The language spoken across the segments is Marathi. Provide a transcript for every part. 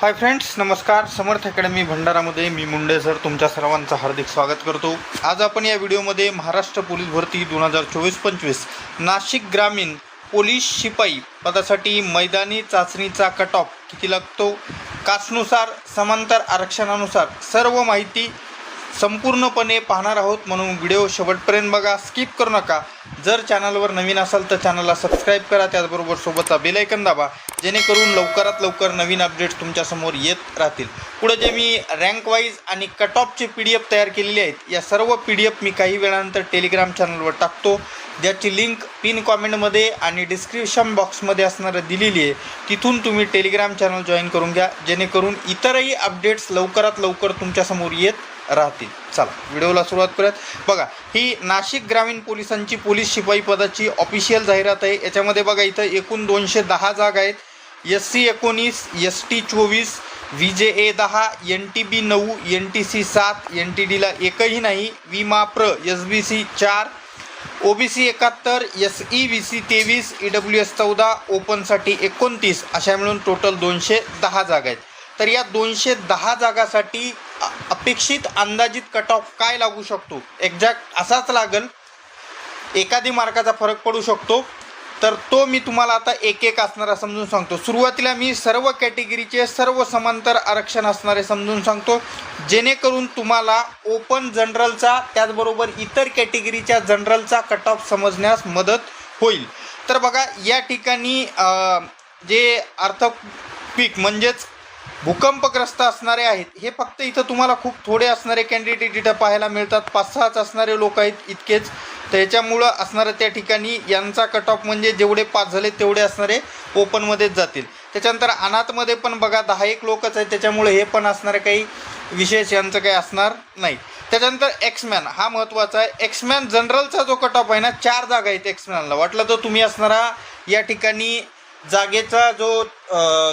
हाय फ्रेंड्स, नमस्कार. समर्थ अकॅडमी भंडारामध्ये मी मुंडे सर तुमच्या सर्वांचं हार्दिक स्वागत करतो. आज आपण या व्हिडिओमध्ये महाराष्ट्र पोलीस भरती 2024-25 नाशिक ग्रामीण पोलीस शिपाई पदासाठी मैदानी चाचणीचा कट ऑफ किती लागतो, कास्टनुसार समांतर आरक्षणानुसार सर्व माहिती संपूर्णपणे पाहणार आहोत. म्हणून व्हिडिओ शेवटपर्यंत बघा, स्किप करू नका. जर चॅनलवर नवीन असाल तर चॅनलला सबस्क्राईब करा, त्याचबरोबर सोबतचा बेल आयकन दाबा, जेणेकरून लवकरात लवकर नवीन अपडेट्स तुमच्यासमोर येत राहतील. पुढे जे मी रँक वाईज आणि कट ऑफचे PDF तयार केलेले आहेत, या सर्व PDF मी काही वेळानंतर टेलिग्राम चॅनलवर टाकतो, ज्याची लिंक पिन कॉमेंटमध्ये आणि डिस्क्रिप्शन बॉक्समध्ये असणारं दिलेली आहे. तिथून तुम्ही टेलिग्राम चॅनल जॉईन करून घ्या, जेणेकरून इतरही अपडेट्स लवकरात लवकर तुमच्यासमोर येत राहतील. चला व्हिडिओला सुरुवात करूयात. बघा, ही नाशिक ग्रामीण पोलिसांची पोलीस शिपाई पदाची ऑफिशियल जाहिरात आहे. याच्यामध्ये बघा, इथं एकूण 210 जागा आहेत. SC 19, ST 24, VJA 10, NTB 9, NTC 7, NTDला एकही नाही, विमाप्र SBC 4, OBC 71, SEVC 23, EWS 14, ओपनसाठी 29, अशा मिळून टोटल 210 जागा आहेत. तर या 210 जागासाठी अपेक्षित अंदाजित कट ऑफ काय लागू शकतो, एक्झॅक्ट असाच लागेल, एखादी मार्काचा फरक पडू शकतो. तर तो मी तुम्हाला आता एक एक असणारा समजून सांगतो. सुरुवातीला मी सर्व कॅटेगरीचे सर्व समांतर आरक्षण असणारे समजून सांगतो, जेणेकरून तुम्हाला ओपन जनरलचा त्याचबरोबर इतर कॅटेगरीच्या जनरलचा कट ऑफ समजण्यास मदत होईल. तर बघा, या ठिकाणी जे अर्थक्वेक म्हणजेच भूकंपग्रस्त असणारे आहेत, हे फक्त इथं तुम्हाला खूप थोडे असणारे कॅन्डिडेट इथं पाहायला मिळतात. 5-6 असणारे लोक आहेत इतकेच. तर याच्यामुळं असणारं त्या ठिकाणी यांचा कट ऑफ म्हणजे जेवढे पास झाले तेवढे असणारे ओपनमध्येच जातील. त्याच्यानंतर अनाथमध्ये पण बघा 10-1 लोकच आहेत, त्याच्यामुळे हे पण असणारे काही विशेष यांचं काही असणार नाही. त्याच्यानंतर एक्समॅन हा महत्त्वाचा आहे. एक्समॅन जनरलचा जो कट ऑफ आहे ना, 4 जागा आहेत एक्समॅनला. वाटलं तर तुम्ही असणारा या ठिकाणी जागेचा जो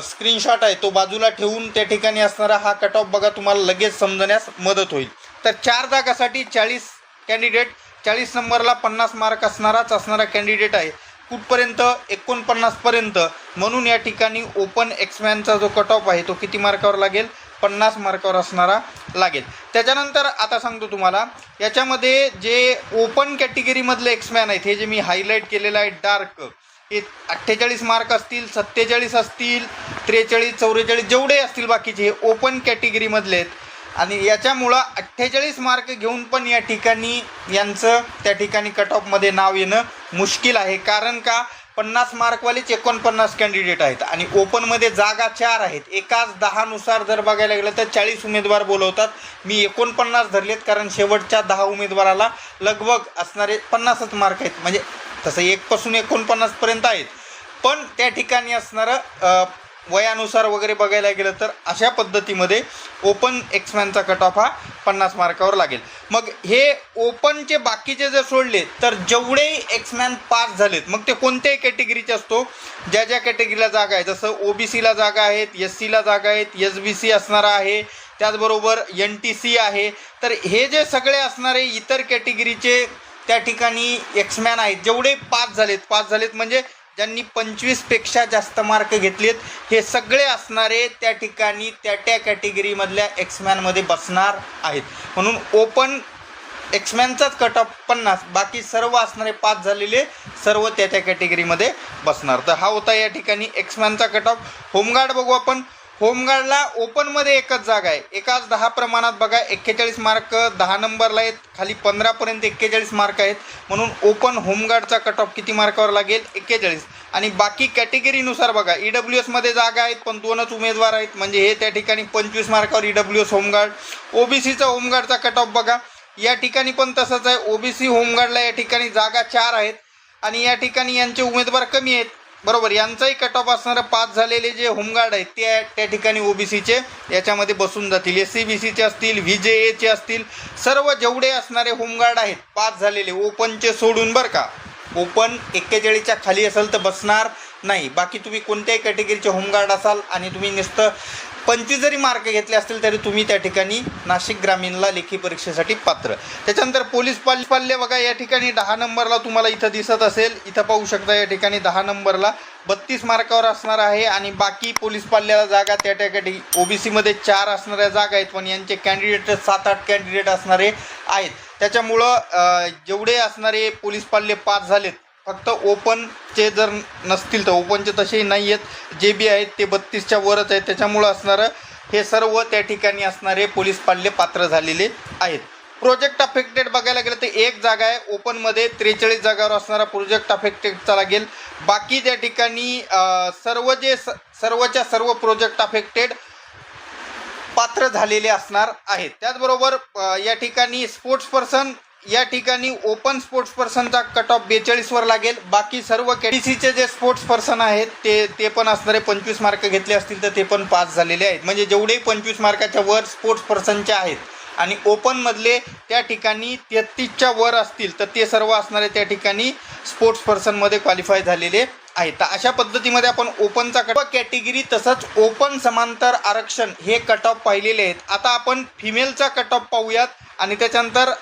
स्क्रीनशॉट आहे तो बाजूला ठेवून त्या ठिकाणी असणारा हा कट ऑफ बघा, तुम्हाला लगेच समजण्यास मदत होईल. तर 4 जागासाठी 40 कॅन्डिडेट, 40 नंबरला 50 मार्क असणारा कॅन्डिडेट आहे. कुठपर्यंत 49 पर्यंत. म्हणून या ठिकाणी ओपन एक्समॅनचा जो कट ऑफ आहे तो किती मार्कावर लागेल, 50 मार्कावर असणारा लागेल. त्याच्यानंतर आता सांगतो तुम्हाला, याच्यामध्ये जे ओपन कॅटेगरीमधले एक्समॅन आहेत, हे जे मी हायलाईट केलेलं आहे डार्क, हे 48 मार्क असतील, 47 असतील, 43, 44 जेवढे असतील बाकीचे हे ओपन कॅटेगरीमधले आहेत. आणि याच्यामुळं 48 मार्क घेऊन पण या ठिकाणी यांचं त्या ठिकाणी कट ऑफमध्ये नाव येणं मुश्किल आहे. कारण का, 50 मार्कवालेच 49 कॅन्डिडेट आहेत आणि ओपनमध्ये जागा 4 आहेत. एकाच 10 नुसार जर बघायला गेलं तर 40 उमेदवार बोलवतात. मी 49 धरलेत, कारण शेवटच्या 10 उमेदवाराला लगभग असणारे 50च मार्क आहेत. म्हणजे तसं 1 पासून 49 पर्यंत आहेत, पण त्या ठिकाणी असणारं वयानुसार वगैरे बघायला गेलं तर अशा पद्धतीमध्ये ओपन एक्समॅनचा कट ऑफ हा 50 मार्कावर लागेल. मग हे ओपनचे बाकीचे जर सोडले तर जेवढेही एक्समॅन पास झालेत, मग ते कोणत्याही कॅटेगरीचे असतो, ज्या ज्या कॅटेगरीला जागा आहे, जसं OBCला जागा आहेत, SCला जागा आहेत, SBC असणारा आहे, त्याचबरोबर NTC आहे. तर हे जे सगळे असणारे इतर कॅटेगरीचे त्या ठिकाणी एक्समॅन आहेत, जेवढे पास झालेत म्हणजे ज्यांनी 25पेक्षा जास्त मार्क घेतलेत, हे सगळे असणारे त्या ठिकाणी त्या कॅटेगरीमधल्या एक्समॅनमध्ये बसणार आहेत. म्हणून ओपन एक्समॅनचाच कट ऑफ 50, बाकी सर्व असणारे पास झालेले सर्व त्या कॅटेगरीमध्ये बसणार. तर हा होता या ठिकाणी एक्समॅनचा कट ऑफ. होमगार्ड बघू आपण. होमगार्डला ओपनमध्ये एकच जागा आहे, एकाच 10 प्रमाणात बघा, 41 मार्क 10 नंबरला आहेत, खाली 15पर्यंत 41 मार्क आहेत. म्हणून ओपन होमगार्डचा कट ऑफ किती मार्कावर लागेल, 41. आणि बाकी कॅटेगरीनुसार बघा, EWSमध्ये जागा आहेत पण 2च उमेदवार आहेत, म्हणजे हे त्या ठिकाणी 25 मार्कावर EWS होमगार्ड. OBCचा होमगार्डचा कट ऑफ बघा, या ठिकाणी पण तसंच आहे. OBC होमगार्डला या ठिकाणी जागा 4 आहेत आणि या ठिकाणी यांचे उमेदवार कमी आहेत, बरोबर. यांचाही कट ऑफ असणारं पास झालेले जे होमगार्ड आहेत ते त्या ठिकाणी OBCचे याच्यामध्ये बसून जातील. SCBCचे असतील, VJAचे असतील, सर्व जेवढे असणारे होमगार्ड आहेत पास झालेले ओपनचे सोडून, बरं का. ओपन 41च्या खाली असेल तर बसणार, नाही. बाकी तुम्ही कोणत्याही कॅटेगरीचे होमगार्ड असाल आणि तुम्ही नुसतं 25 जरी मार्क घेतले असतील तरी तुम्ही त्या ठिकाणी नाशिक ग्रामीणला लेखी परीक्षेसाठी पात्र. त्याच्यानंतर पोलीस पाल्य बघा, या ठिकाणी 10 नंबरला तुम्हाला इथं दिसत असेल, इथं पाहू शकता या ठिकाणी 10 नंबरला 32 मार्कावर असणार आहे. आणि बाकी पोलीस पाल्याला जागा त्या ठिकाणी ओबीसीमध्ये 4 असणाऱ्या जागा आहेत, पण यांचे कॅन्डिडेट 7-8 कॅन्डिडेट असणारे आहेत. त्याच्यामुळं जेवढे असणारे पोलीस पाल्य पास झालेत, फक्त ओपनचे जर नसतील तर ओपनचे तसेही नाही आहेत, जे बी आहेत ते 32च्या वरच आहेत. त्याच्यामुळं असणारं हे सर्व त्या ठिकाणी असणारे पोलीस पाल्य पात्र झालेले आहेत. प्रोजेक्ट अफेक्टेड बघायला गेलं तर 1 जागा आहे. ओपनमध्ये 43 जागावर असणारा प्रोजेक्ट अफेक्टेडचा लागेल. बाकी त्या ठिकाणी सर्वच्या सर्व प्रोजेक्ट अफेक्टेड पात्र झालेले असणार आहेत. त्याचबरोबर या ठिकाणी स्पोर्ट्स पर्सन, या ठिकाणी ओपन स्पोर्ट्स पर्सनचा कट ऑफ 42 वर लागेल. बाकी सर्व केडीसीचे जे स्पोर्ट्स पर्सन आहेत ते पण असणारे 25 मार्क घेतले असतील तर ते पण पास झालेले आहेत. म्हणजे जेवढे 25 मार्काच्या वर स्पोर्ट्स पर्सनचे आहेत आणि ओपनमधले त्या ठिकाणी 33च्या वर असतील तर ते सर्व असणारे त्या ठिकाणी स्पोर्ट्स पर्सनमध्ये क्वालिफाय झालेले आहेत. तर अशा पद्धतीमध्ये आपण ओपनचा कट ऑफ कॅटेगरी तसंच ओपन समांतर आरक्षण हे कट ऑफ पाहिलेले आहेत. आता आपण फिमेलचा कट ऑफ पाहूयात आणि त्याच्यानंतर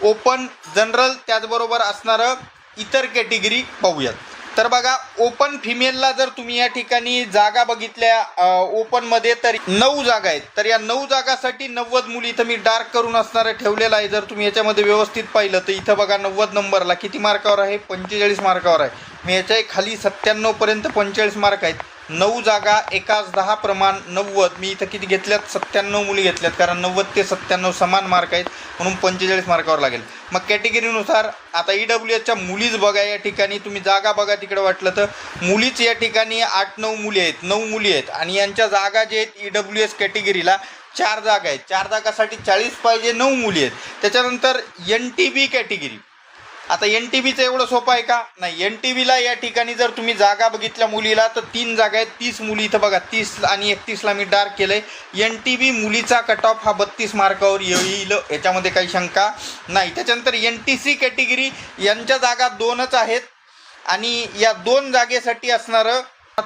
ओपन जनरल त्याचबरोबर असणारं इतर कॅटेगरी पाहूयात. तर बघा, ओपन फिमेलला जर तुम्ही या ठिकाणी जागा बघितल्या ओपनमध्ये तर 9 जागा आहेत. तर या 9 जागासाठी 90 मुली इथं मी डार्क करून असणारं ठेवलेलं आहे. जर तुम्ही याच्यामध्ये व्यवस्थित पाहिलं तर इथं बघा 90 नंबरला किती मार्कावर आहे, 45 मार्कावर आहे. मी याच्या खाली 97पर्यंत 45 मार्क आहेत. 9 जागा एकाच 10 प्रमाण 90. मी इथं किती घेतल्यात, 97 मुली घेतल्यात, कारण 90 ते 97 समान मार्क आहेत, म्हणून 45 मार्कावर लागेल. मग कॅटेगरीनुसार आता EWSच्या मुलीच बघा, या ठिकाणी तुम्ही जागा बघा, तिकडे वाटलं तर मुलीच या ठिकाणी 8-9 मुली आहेत, 9 मुली आहेत. आणि यांच्या जागा जे आहेत EWS कॅटेगरीला 4 जागा आहेत. 4 जागासाठी 40 पाहिजे, 9 मुली आहेत. त्याच्यानंतर NTB कॅटेगरी. आता NTBचं एवढं सोपं आहे का? नाही. NTBला या ठिकाणी जर तुम्ही जागा बघितल्या मुलीला तर 3 जागा आहेत, 30 मुली. इथं बघा 30 आणि 31ला मी डार्क केलं आहे. NTB मुलीचा कट ऑफ हा 32 मार्कावर येईल, याच्यामध्ये काही शंका नाही. त्याच्यानंतर NTC कॅटेगरी, यांच्या जागा 2च आहेत आणि या 2 जागेसाठी असणारं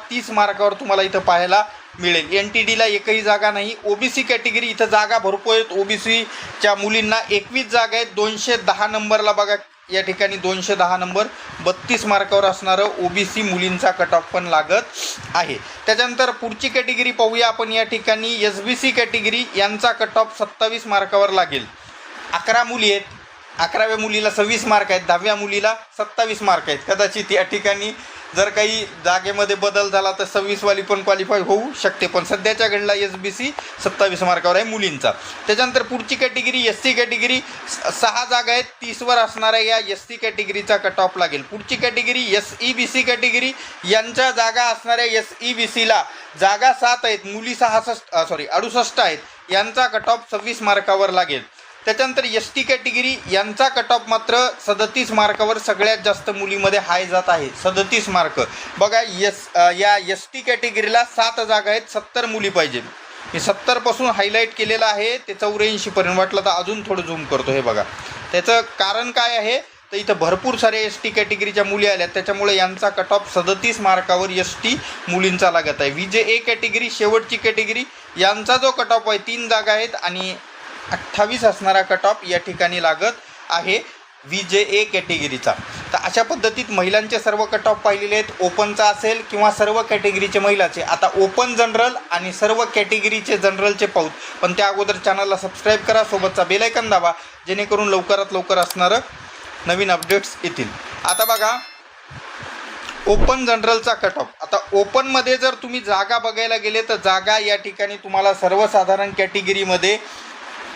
30 मार्कावर तुम्हाला इथं पाहायला मिळेल. NTDला एकही जागा नाही. OBC कॅटेगरी, इथं जागा भरपूर आहेत. OBCच्या मुलींना 21 जागा आहेत. 210 नंबरला बघा, या ठिकाणी 210 नंबर 32 मार्कावर असणारं OBC मुलींचा कट ऑफ पण लागत आहे. त्याच्यानंतर पुढची कॅटेगरी पाहूया आपण. या ठिकाणी SBC कॅटेगरी, यांचा कट ऑफ 27 मार्कावर लागेल. 11 मुली आहेत. 11व्या मुलीला 26 मार्क आहेत, 10व्या मुलीला 27 मार्क आहेत. कदाचित या ठिकाणी जर काही जागेमध्ये बदल झाला तर 26वाली पण क्वालिफाय होऊ शकते, पण सध्याच्या घडीला SBC 27 मार्कावर आहे मुलींचा. त्याच्यानंतर पुढची कॅटेगरी SC कॅटेगरी, 6 जागा आहेत, 30वर असणाऱ्या या SC कॅटेगरीचा कट ऑफ लागेल. पुढची कॅटेगरी SEBC कॅटेगरी, यांच्या जागा असणाऱ्या SEBCला जागा 7 आहेत, मुली 68 आहेत. यांचा कट ऑफ 26 मार्कावर लागेल. त्याच्यानंतर ST कॅटेगरी, यांचा कट ऑफ मात्र 37 मार्कावर सगळ्यात जास्त मुलीमध्ये हाय जात आहे, 37 मार्क. बघा, या ST कॅटेगरीला 7 जागा आहेत, 70 मुली पाहिजे. मी 70पासून हायलाईट केलेलं आहे ते 84पर्यंत. वाटलं तर अजून थोडं झूम करतो. हे बघा, त्याचं कारण काय आहे तर इथं भरपूर सारे ST कॅटेगरीच्या मुली आल्या, त्याच्यामुळे यांचा कट ऑफ 37 मार्कावर ST मुलींचा लागत आहे. VJA कॅटेगरी, शेवटची कॅटेगरी, यांचा जो कट ऑफ आहे 3 जागा आहेत आणि 28 असणारा कट ऑफ या ठिकाणी लागत आहे VJA कॅटेगरीचा. तर अशा पद्धतीत महिलांचे सर्व कट ऑफ पाहिलेले आहेत, ओपनचा असेल किंवा सर्व कॅटेगरीचे महिलाचे. आता ओपन जनरल आणि सर्व कॅटेगरीचे जनरलचे पाहू, पण त्या अगोदर चॅनलला सबस्क्राईब करा, सोबतचा बेल आयकॉन दाबा, जेणेकरून लवकरात लवकर असणारं नवीन अपडेट्स येतील. आता बघा, ओपन जनरलचा कट ऑफ. आता ओपनमध्ये जर तुम्ही जागा बघायला गेले तर जागा या ठिकाणी तुम्हाला सर्वसाधारण कॅटेगरीमध्ये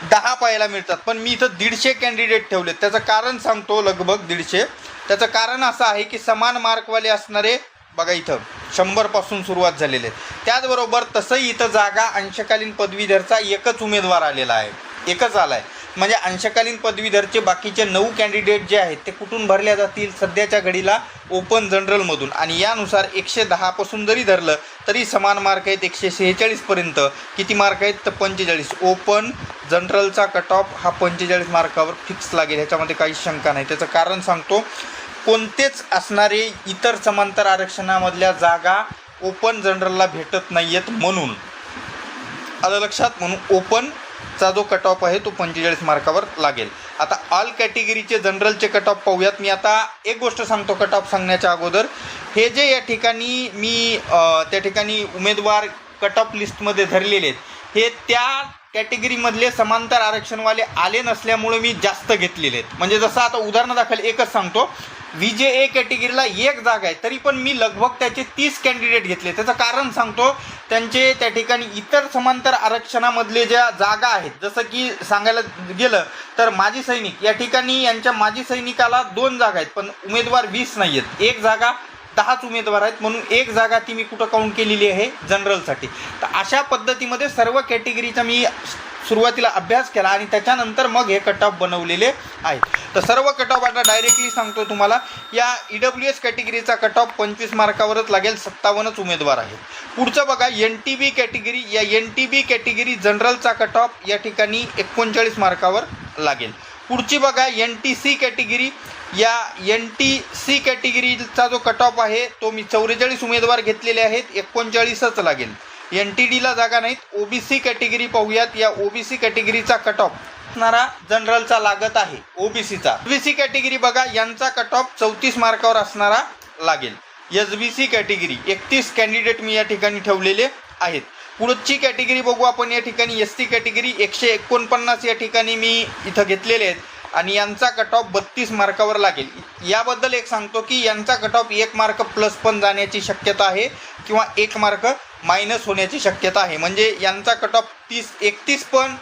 10 पाहायला मिळतात, पण मी इथं 150 कॅन्डिडेट ठेवलेत. त्याचं कारण सांगतो, लगभग 150. त्याचं कारण असं आहे की समान मार्कवाले असणारे बघा इथं 100पासून सुरुवात झालेले आहे. त्याचबरोबर तसंही इथं जागा अंशकालीन पदवीधरचा एकच उमेदवार आलेला आहे, एकच आला आहे. म्हणजे अंशकालीन पदवीधरचे बाकीचे 9 कॅन्डिडेट जे आहेत ते कुठून भरल्या जातील, सध्याच्या घडीला ओपन जनरलमधून. आणि यानुसार 110पासून जरी धरलं तरी समान मार्क आहेत 146पर्यंत. किती मार्क आहेत तर 45. ओपन जनरलचा कट ऑफ हा 45 मार्कावर फिक्स लागेल, ह्याच्यामध्ये काही शंका नाही. त्याचं कारण सांगतो, कोणतेच असणारे इतर समांतर आरक्षणामधल्या जागा ओपन जनरलला भेटत नाही आहेत म्हणून आलं लक्षात. म्हणून ओपनचा जो कट ऑफ आहे तो 45 मार्कावर लागेल. आता ऑल कॅटेगरीचे जनरलचे कट ऑफ पाहूयात. मी आता एक गोष्ट सांगतो कट ऑफ सांगण्याच्या अगोदर. हे जे या ठिकाणी मी त्या ठिकाणी उमेदवार कट ऑफ लिस्टमध्ये धरलेले आहेत हे त्या कॅटेगरीमधले समांतर आरक्षणवाले आले नसल्यामुळे मी जास्त घेतलेले आहेत. म्हणजे जसं आता उदाहरणादाखल एकच सांगतो, VJA कॅटेगरीला एक जागा आहे तरी पण मी लगभग त्याचे 30 कॅन्डिडेट घेतले. त्याचं कारण सांगतो, त्यांचे त्या ठिकाणी इतर समांतर आरक्षणामधले ज्या जागा आहेत, जसं की सांगायला गेलं तर माजी सैनिक या ठिकाणी यांच्या माजी सैनिकाला 2 जागा आहेत पण उमेदवार 20 नाही आहेत. एक जागा 10च उमेदवार आहेत म्हणून एक जागा ती मी कुठं काउंट केलेली आहे जनरलसाठी. तर अशा पद्धतीमध्ये सर्व कॅटेगरीचा मी सुरुवातीला अभ्यास केला आणि त्याच्यानंतर मग हे कट ऑफ बनवलेले आहेत. तर सर्व कट ऑफ आता डायरेक्टली सांगतो तुम्हाला. या EWS कॅटेगरीचा कट ऑफ 25 मार्कावरच लागेल. 57च उमेदवार आहेत. पुढचं बघा NTB कॅटेगरी. या NTB कॅटेगरी जनरलचा कट ऑफ या ठिकाणी 39 मार्कावर लागेल. पुढची बघा NTC कॅटेगरी. या NTC कॅटेगरीचा जो कट ऑफ आहे तो मी 44 उमेदवार घेतलेले आहेत, 39च लागेल. NTDला जागा नाहीत. OBC कॅटेगरी पाहूयात. या OBC कॅटेगरीचा कट ऑफ असणारा जनरलचा लागत आहे OBCचा. SBC कॅटेगरी बघा, यांचा कट ऑफ 34 मार्कावर असणारा लागेल. SBC कॅटेगरी 31 कॅन्डिडेट मी या ठिकाणी ठेवलेले आहेत. पुढची कॅटेगरी बघू आपण. या ठिकाणी ST कॅटेगरी 149 या ठिकाणी मी इथं घेतलेले आहेत आणि यांचा कट ऑफ 32 मार्कावर लागेल. याबद्दल एक सांगतो की यांचा कट ऑफ 1 मार्क प्लस पण जाण्याची शक्यता आहे किंवा 1 मार्क मायनस होण्याची शक्यता आहे. म्हणजे यांचा कट ऑफ 31 पण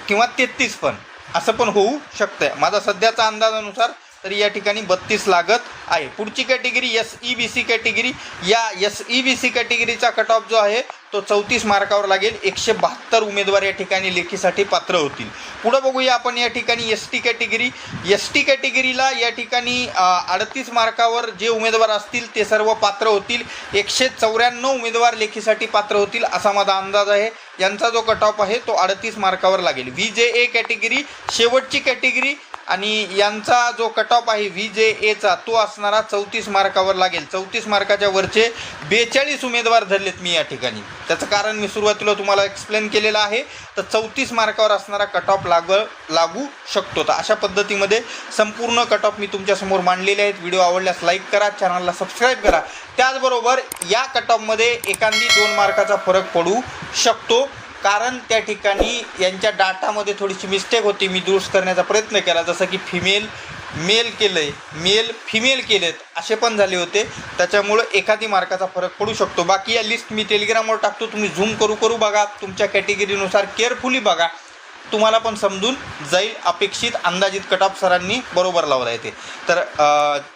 किंवा 33 पण असं पण होऊ शकतं. माझा सध्याचा अंदाजानुसार तरी या ठिकाणी 32 लागत आहे. पुढची कॅटेगरी SEBC कॅटेगरी. या SEBC कॅटेगरीचा कट ऑफ जो आहे तो 34 मार्कावर लागेल. 172 उमेदवार या ठिकाणी लेखीसाठी पात्र होतील. पुढं बघूया आपण या ठिकाणी ST कॅटेगरी. ST कॅटेगरीला या ठिकाणी 38 मार्कावर जे उमेदवार असतील ते सर्व पात्र होतील. 194 उमेदवार लेखीसाठी पात्र होतील असा माझा अंदाज आहे. यांचा जो कट ऑफ आहे तो 38 मार्कावर लागेल. VJA कॅटेगरी शेवटची कॅटेगरी आणि यांचा जो कट ऑफ आहे VJAचा तो असणारा 34 मार्कावर लागेल. 34 मार्काच्या वरचे 42 उमेदवार धरलेत मी या ठिकाणी. त्याचं कारण मी सुरुवातीला तुम्हाला एक्सप्लेन केलेलं आहे. तर 34 मार्कावर असणारा कट ऑफ लागू शकतो. तर अशा पद्धतीमध्ये संपूर्ण कट ऑफ मी तुमच्यासमोर मांडलेले आहेत. व्हिडिओ आवडल्यास लाईक करा, चॅनलला सबस्क्राईब करा. त्याचबरोबर या कट ऑफमध्ये एखादी 2 मार्काचा फरक पडू शकतो कारण त्या ठिकाणी यांच्या डाटामध्ये थोडीशी मिस्टेक होती. मी दुरुस्त करण्याचा प्रयत्न केला. जसं की मेल केलं आहे, मेल फिमेल केलेत असे पण झाले होते. त्याच्यामुळं एखादी मार्काचा फरक पडू शकतो. बाकी या लिस्ट मी टेलिग्रामवर टाकतो. तुम्ही झूम करू बघा. तुमच्या कॅटेगरीनुसार केअरफुली बघा. तुम्हाला पण समजून जाईल. अपेक्षित अंदाजित कट ऑफ सरांनी बरोबर लावला येते. तर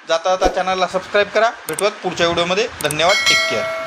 जाता चॅनलला सबस्क्राईब करा. भेटूयात पुढच्या व्हिडिओमध्ये. धन्यवाद. Take care.